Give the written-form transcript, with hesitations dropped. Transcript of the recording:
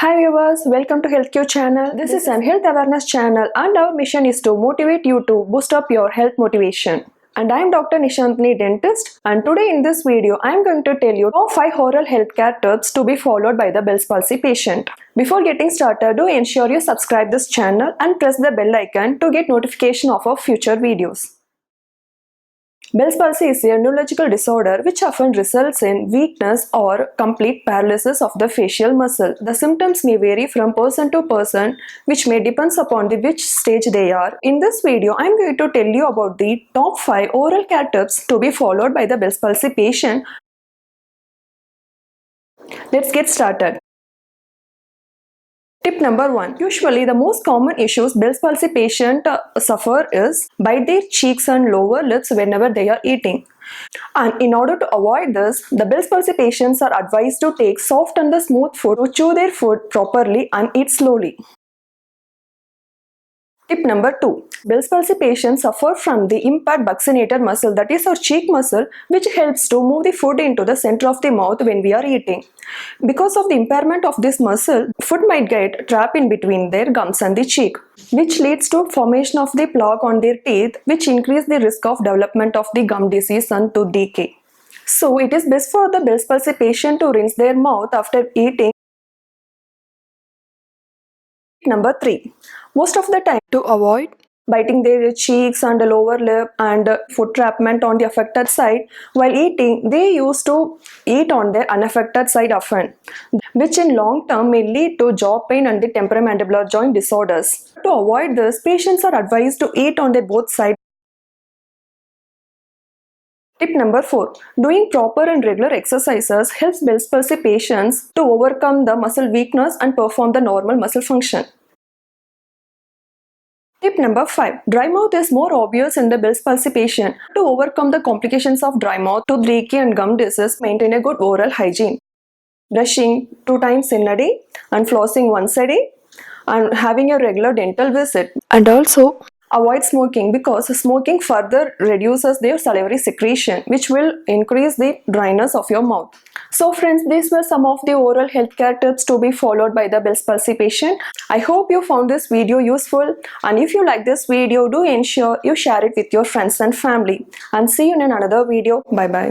Hi viewers, welcome to HealthQ channel. This is an health awareness channel and our mission is to motivate you to boost up your health motivation. And I am Dr. Nishantini, dentist, and today in this video I am going to tell you top 5 oral healthcare tips to be followed by the Bell Palsy patient. Before getting started, do ensure you subscribe this channel and press the bell icon to get notification of our future videos. Bell palsy is a neurological disorder which often results in weakness or complete paralysis of the facial muscle. The symptoms may vary from person to person, which may depend upon which stage they are. In this video, I am going to tell you about the top 5 oral care tips to be followed by the Bell palsy patient. Let's get started. Tip number 1. Usually the most common issues Bell palsy patients suffer is bite their cheeks and lower lips whenever they are eating. And in order to avoid this, the Bell palsy patients are advised to take soft and the smooth food, to chew their food properly and eat slowly. Tip number 2. Bell palsy patients suffer from the impaired buccinator muscle, that is our cheek muscle, which helps to move the food into the center of the mouth when we are eating. Because of the impairment of this muscle, food might get trapped in between their gums and the cheek, which leads to formation of the plaque on their teeth, which increase the risk of development of the gum disease and tooth decay. So it is best for the Bell palsy patient to rinse their mouth after eating. Number 3. Most of the time, to avoid biting their cheeks and the lower lip and food trapment on the affected side while eating, they used to eat on their unaffected side often, which in long term may lead to jaw pain and the temporomandibular joint disorders. To avoid this, patients are advised to eat on their both sides. Tip number 4. Doing proper and regular exercises helps Bell palsy patients to overcome the muscle weakness and perform the normal muscle function. Tip number 5. Dry mouth is more obvious in the Bell palsy patient. To overcome the complications of dry mouth, tooth decay and gum disease, maintain a good oral hygiene. Brushing 2 times in a day and flossing once a day and having a regular dental visit. And also avoid smoking, because smoking further reduces their salivary secretion, which will increase the dryness of your mouth. So friends, these were some of the oral healthcare tips to be followed by the Bell palsy patient. I hope you found this video useful, and if you like this video, do ensure you share it with your friends and family. And see you in another video. Bye bye.